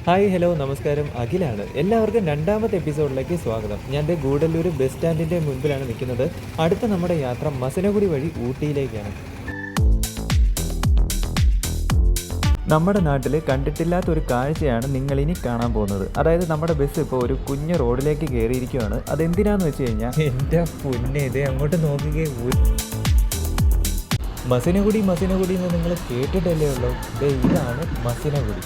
Hi hello നമസ്കാരം, അഖിലാണ്. എല്ലാവർക്കും രണ്ടാമത്തെ എപ്പിസോഡിലേക്ക് സ്വാഗതം. ഞാൻ ദേ ഗൂഡല്ലൂർ ബസ് സ്റ്റാൻഡിൻ്റെ മുൻപിലാണ് നിൽക്കുന്നത്. അടുത്ത നമ്മുടെ യാത്ര മസനഗുഡി വഴി ഊട്ടിയിലേക്കാണ്. നമ്മുടെ നാട്ടിൽ കണ്ടിട്ടില്ലാത്ത ഒരു കാഴ്ചയാണ് നിങ്ങളിനി കാണാൻ പോകുന്നത്. അതായത് നമ്മുടെ ബസ് ഇപ്പോൾ ഒരു കുഞ്ഞ് റോഡിലേക്ക് കയറിയിരിക്കുകയാണ്. അതെന്തിനാന്ന് വെച്ച് കഴിഞ്ഞാൽ എൻ്റെ പൊന്നെ, ഇതേ അങ്ങോട്ട് നോക്കുകയും മസനഗുഡി എന്ന് നിങ്ങൾ കേട്ടിട്ടല്ലേ ഉള്ളൂ. ഇതാണ് മസനഗുഡി.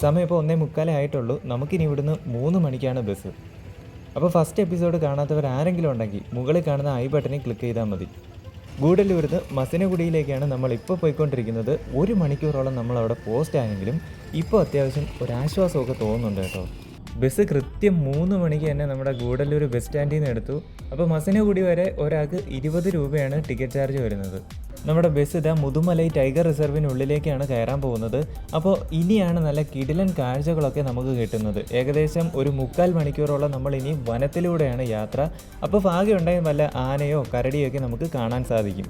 സമയം ഇപ്പോൾ 1:45 ആയിട്ടുള്ളൂ. നമുക്കിനി ഇവിടുന്ന് 3 മണിക്കാണ് ബസ്. അപ്പോൾ ഫസ്റ്റ് എപ്പിസോഡ് കാണാത്തവർ ആരെങ്കിലും ഉണ്ടെങ്കിൽ മുകളിൽ കാണുന്ന ഐ ബട്ടണിൽ ക്ലിക്ക് ചെയ്താൽ മതി. ഗൂഡല്ലൂരിന്ന് മസനഗുഡിയിലേക്കാണ് നമ്മളിപ്പോൾ പോയിക്കൊണ്ടിരിക്കുന്നത്. 1 മണിക്കൂറോളം നമ്മളവിടെ പോസ്റ്റ് ആയെങ്കിലും ഇപ്പോൾ അത്യാവശ്യം ഒരാശ്വാസമൊക്കെ തോന്നുന്നുണ്ട് കേട്ടോ. ബസ് കൃത്യം 3 മണിക്ക് തന്നെ നമ്മുടെ ഗൂഡല്ലൂർ ബസ് സ്റ്റാൻഡിൽ നിന്ന് എടുത്തു. അപ്പോൾ മസനഗുഡി വരെ ഒരാൾക്ക് 20 രൂപയാണ് ടിക്കറ്റ് ചാർജ് വരുന്നത്. നമ്മുടെ ബസ് ഇതാ മുതുമലൈ ടൈഗർ റിസർവിനുള്ളിലേക്കാണ് കയറാൻ പോകുന്നത്. അപ്പോൾ ഇനിയാണ് നല്ല കിടിലൻ കാഴ്ചകളൊക്കെ നമുക്ക് കിട്ടുന്നത്. ഏകദേശം ഒരു 3/4 മണിക്കൂറോളം നമ്മൾ ഇനി വനത്തിലൂടെയാണ് യാത്ര. അപ്പോൾ ഭാഗ്യമുണ്ടെങ്കിൽ വല്ല ആനയോ കരടിയോ ഒക്കെ നമുക്ക് കാണാൻ സാധിക്കും.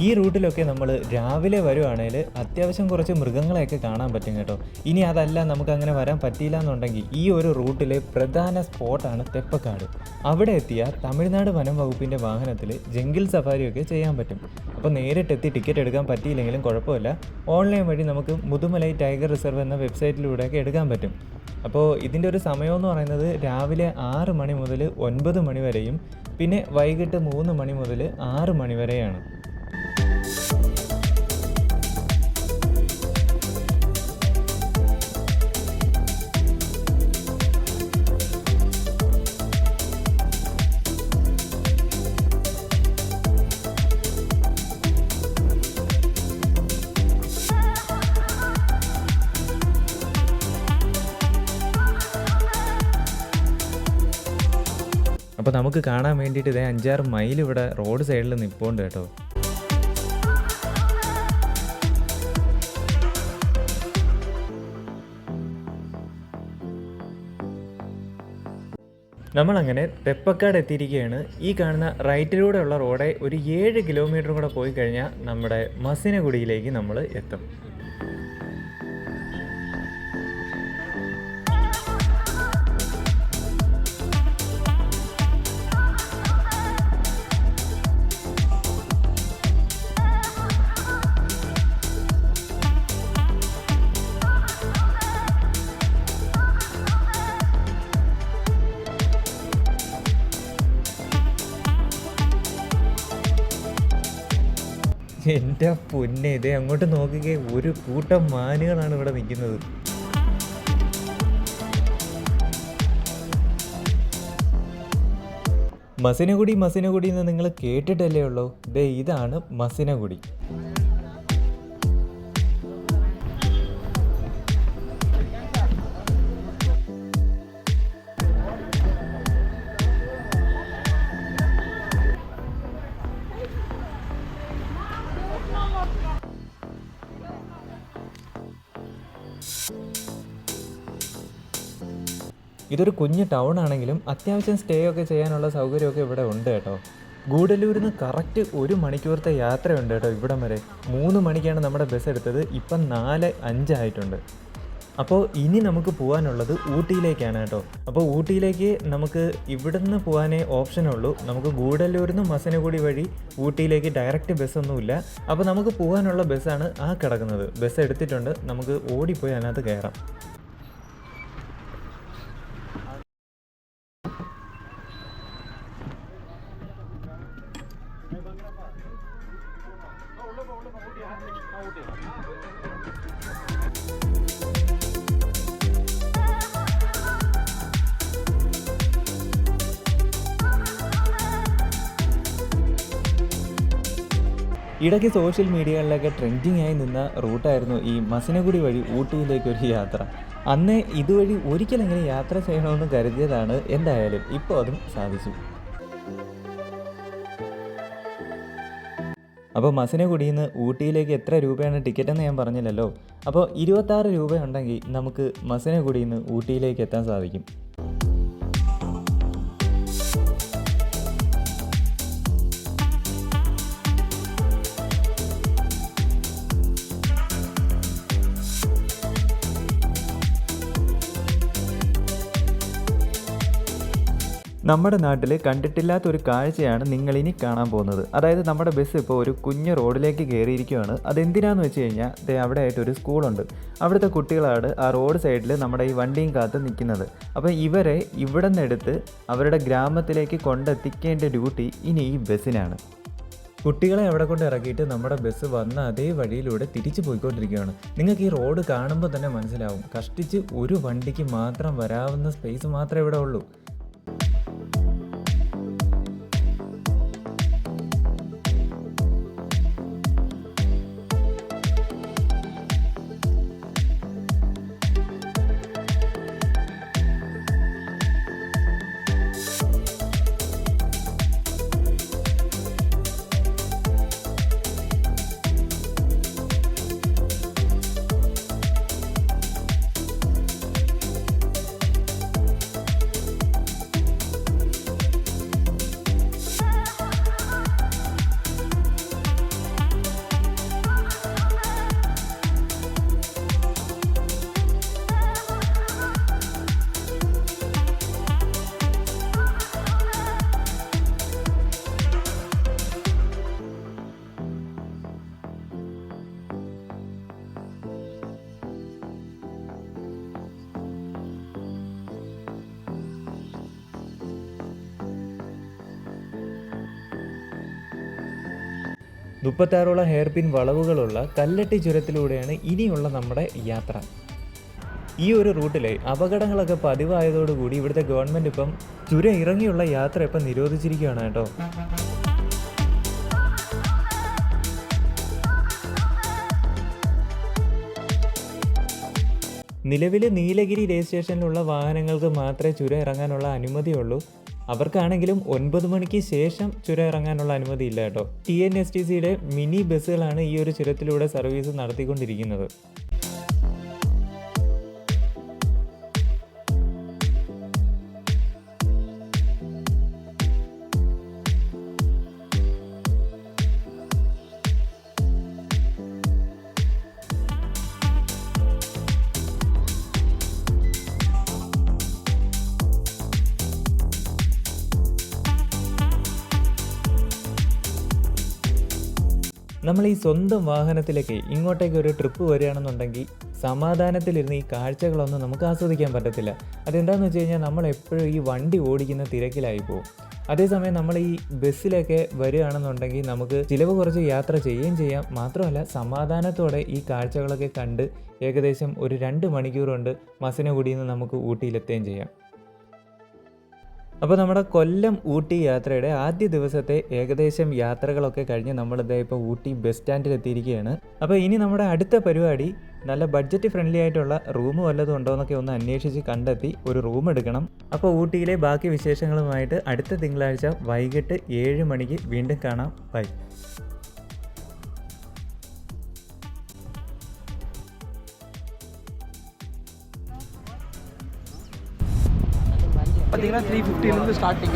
ഈ റൂട്ടിലൊക്കെ നമ്മൾ രാവിലെ വരുവാണെങ്കിൽ അത്യാവശ്യം കുറച്ച് മൃഗങ്ങളെയൊക്കെ കാണാൻ പറ്റും കേട്ടോ. ഇനി അതല്ല നമുക്കങ്ങനെ വരാൻ പറ്റിയില്ല എന്നുണ്ടെങ്കിൽ ഈ ഒരു റൂട്ടിലെ പ്രധാന സ്പോട്ടാണ് തെപ്പക്കാട്. അവിടെ എത്തിയാൽ തമിഴ്നാട് വനം വകുപ്പിൻ്റെ വാഹനത്തിൽ ജംഗിൾ സഫാരിയൊക്കെ ചെയ്യാൻ പറ്റും. അപ്പോൾ നേരിട്ടെത്തി ടിക്കറ്റ് എടുക്കാൻ പറ്റിയില്ലെങ്കിലും കുഴപ്പമില്ല, ഓൺലൈൻ വഴി നമുക്ക് മുതുമലൈ ടൈഗർ റിസർവ് എന്ന വെബ്സൈറ്റിലൂടെയൊക്കെ എടുക്കാൻ പറ്റും. അപ്പോൾ ഇതിൻ്റെ ഒരു സമയമെന്ന് പറയുന്നത് രാവിലെ 6 മണി മുതൽ 9 മണി വരെയും പിന്നെ വൈകിട്ട് 3 മണി മുതൽ 6 മണി വരെയാണ്. അപ്പോൾ നമുക്ക് കാണാൻ വേണ്ടിയിട്ട് ഇതേ 5-6 മൈൽ ഇവിടെ റോഡ് സൈഡിൽ നിൽപ്പുണ്ട് കേട്ടോ. നമ്മളങ്ങനെ തെപ്പക്കാട് എത്തിയിരിക്കുകയാണ്. ഈ കാണുന്ന റൈറ്റിലൂടെയുള്ള റോഡ് ഒരു 7 കിലോമീറ്റർ കൂടെ പോയി കഴിഞ്ഞാൽ നമ്മുടെ മസനഗുഡിയിലേക്ക് നമ്മൾ എത്തും. എൻ്റെ പൊന്നെ, ഇതേ അങ്ങോട്ട് നോക്കുകയെ ഒരു കൂട്ടം മാനുകളാണ് ഇവിടെ നിൽക്കുന്നത്. മസനഗുഡി എന്ന് നിങ്ങൾ കേട്ടിട്ടല്ലേ ഉള്ളൂ. ഇതാണ് മസനഗുഡി. ഇതൊരു കുഞ്ഞ് ടൗൺ ആണെങ്കിലും അത്യാവശ്യം സ്റ്റേ ഒക്കെ ചെയ്യാനുള്ള സൗകര്യമൊക്കെ ഇവിടെ ഉണ്ട് കേട്ടോ. ഗൂഡല്ലൂരിൽ നിന്ന് കറക്റ്റ് 1 മണിക്കൂറത്തെ യാത്രയുണ്ട് കേട്ടോ ഇവിടം വരെ. 3 മണിക്കാണ് നമ്മുടെ ബസ് എടുത്തത്, ഇപ്പം 4:05 ആയിട്ടുണ്ട്. അപ്പോൾ ഇനി നമുക്ക് പോകാനുള്ളത് ഊട്ടിയിലേക്കാണ് കേട്ടോ. അപ്പോൾ ഊട്ടിയിലേക്ക് നമുക്ക് ഇവിടുന്ന് പോകാനേ ഓപ്ഷനുള്ളൂ. നമുക്ക് ഗൂഡല്ലൂരിൽ നിന്ന് മസനഗുഡി വഴി ഊട്ടിയിലേക്ക് ഡയറക്റ്റ് ബസ്സൊന്നുമില്ല. അപ്പോൾ നമുക്ക് പോകാനുള്ള ബസ്സാണ് ആ കിടക്കുന്നത്. ബസ് എടുത്തിട്ടുണ്ട്, നമുക്ക് ഓടിപ്പോയി അതിനകത്ത് കയറാം. ഇടയ്ക്ക് സോഷ്യൽ മീഡിയകളിലൊക്കെ ട്രെൻഡിങ് ആയി നിന്ന റൂട്ടായിരുന്നു ഈ മസനഗുഡി വഴി ഊട്ടിയിലേക്കൊരു യാത്ര. അന്ന് ഇതുവഴി ഒരിക്കലെങ്കിലും യാത്ര ചെയ്യണമെന്ന് കരുതിയതാണ്. എന്തായാലും ഇപ്പോൾ അതും സാധിച്ചു. അപ്പോൾ മസിനഗുഡിയിൽ നിന്ന് ഊട്ടിയിലേക്ക് എത്ര രൂപയാണ് ടിക്കറ്റ് എന്ന് ഞാൻ പറഞ്ഞില്ലല്ലോ. അപ്പോൾ 26 രൂപ ഉണ്ടെങ്കിൽ നമുക്ക് മസിനഗുഡിയിൽ നിന്ന് ഊട്ടിയിലേക്ക് എത്താൻ സാധിക്കും. നമ്മുടെ നാട്ടിൽ കണ്ടിട്ടില്ലാത്തൊരു കാഴ്ചയാണ് നിങ്ങളിനി കാണാൻ പോകുന്നത്. അതായത് നമ്മുടെ ബസ് ഇപ്പോൾ ഒരു കുഞ്ഞ് റോഡിലേക്ക് കയറിയിരിക്കുകയാണ്. അതെന്തിനാന്ന് വെച്ച് കഴിഞ്ഞാൽ അവിടെ ആയിട്ടൊരു സ്കൂളുണ്ട്. അവിടുത്തെ കുട്ടികളാണ് ആ റോഡ് സൈഡിൽ നമ്മുടെ ഈ വണ്ടിയും കാത്ത് നിൽക്കുന്നത്. അപ്പോൾ ഇവരെ ഇവിടെ നിന്നെടുത്ത് അവരുടെ ഗ്രാമത്തിലേക്ക് കൊണ്ടെത്തിക്കേണ്ട ഡ്യൂട്ടി ഇനി ഈ ബസ്സിനാണ്. കുട്ടികളെ അവിടെ കൊണ്ട് ഇറക്കിയിട്ട് നമ്മുടെ ബസ് വന്ന അതേ വഴിയിലൂടെ തിരിച്ചു പോയിക്കൊണ്ടിരിക്കുകയാണ്. നിങ്ങൾക്ക് ഈ റോഡ് കാണുമ്പോൾ തന്നെ മനസ്സിലാവും, കഷ്ടിച്ച് ഒരു വണ്ടിക്ക് മാത്രം വരാവുന്ന സ്പേസ് മാത്രമേ ഇവിടെ ഉള്ളൂ. മുപ്പത്താറോളം ഹെയർ പിൻ വളവുകളുള്ള കല്ലട്ടി ചുരത്തിലൂടെയാണ് ഇനിയുള്ള നമ്മുടെ യാത്ര. ഈ ഒരു റൂട്ടിലെ അപകടങ്ങളൊക്കെ പതിവായതോടുകൂടി ഇവിടുത്തെ ഗവൺമെൻറ് ഇപ്പം ചുരം ഇറങ്ങിയുള്ള യാത്ര ഇപ്പം നിരോധിച്ചിരിക്കുകയാണ് കേട്ടോ. നിലവിൽ നീലഗിരി രജിസ്ട്രേഷനിലുള്ള വാഹനങ്ങൾക്ക് മാത്രമേ ചുരം ഇറങ്ങാനുള്ള അനുമതിയുള്ളൂ. അവർക്കാണെങ്കിലും 9 മണിക്ക് ശേഷം ചുരം ഇറങ്ങാനുള്ള അനുമതി ഇല്ല കേട്ടോ. TNSTCയുടെ മിനി ബസ്സുകളാണ് ഈ ഒരു ചുരത്തിലൂടെ സർവീസ് നടത്തിക്കൊണ്ടിരിക്കുന്നത്. നമ്മൾ ഈ സ്വന്തം വാഹനത്തിലേക്ക് ഇങ്ങോട്ടേക്ക് ഒരു ട്രിപ്പ് വരികയാണെന്നുണ്ടെങ്കിൽ സമാധാനത്തിലിരുന്ന് ഈ കാഴ്ചകളൊന്നും നമുക്ക് ആസ്വദിക്കാൻ പറ്റത്തില്ല. അതെന്താണെന്ന് വെച്ച് കഴിഞ്ഞാൽ നമ്മൾ എപ്പോഴും ഈ വണ്ടി ഓടിക്കുന്ന തിരക്കിലായി പോകും. അതേസമയം നമ്മൾ ഈ ബസ്സിലൊക്കെ വരികയാണെന്നുണ്ടെങ്കിൽ നമുക്ക് ചിലവ് കുറച്ച് യാത്ര ചെയ്യുകയും ചെയ്യാം. മാത്രമല്ല സമാധാനത്തോടെ ഈ കാഴ്ചകളൊക്കെ കണ്ട് ഏകദേശം ഒരു 2 മണിക്കൂർ കൊണ്ട് മസിനഗുഡിയിൽ നിന്ന് നമുക്ക് ഊട്ടിയിലെത്തുകയും ചെയ്യാം. അപ്പോൾ നമ്മുടെ കൊല്ലം ഊട്ടി യാത്രയുടെ ആദ്യ ദിവസത്തെ ഏകദേശം യാത്രകളൊക്കെ കഴിഞ്ഞ് നമ്മളിതേ ഇപ്പോൾ ഊട്ടി ബസ് സ്റ്റാൻഡിൽ എത്തിയിരിക്കുകയാണ്. അപ്പോൾ ഇനി നമ്മുടെ അടുത്ത പരിപാടി നല്ല ബഡ്ജറ്റ് ഫ്രണ്ട്ലി ആയിട്ടുള്ള റൂം വല്ലതും ഉണ്ടോ എന്നൊക്കെ ഒന്ന് അന്വേഷിച്ച് കണ്ടെത്തി ഒരു റൂം എടുക്കണം. അപ്പോൾ ഊട്ടിയിലെ ബാക്കി വിശേഷങ്ങളുമായിട്ട് അടുത്ത തിങ്കളാഴ്ച വൈകിട്ട് 7 മണിക്ക് വീണ്ടും കാണാം. ബൈ. பார்த்தீங்கன்னா 350 ஸ்டார்டிங்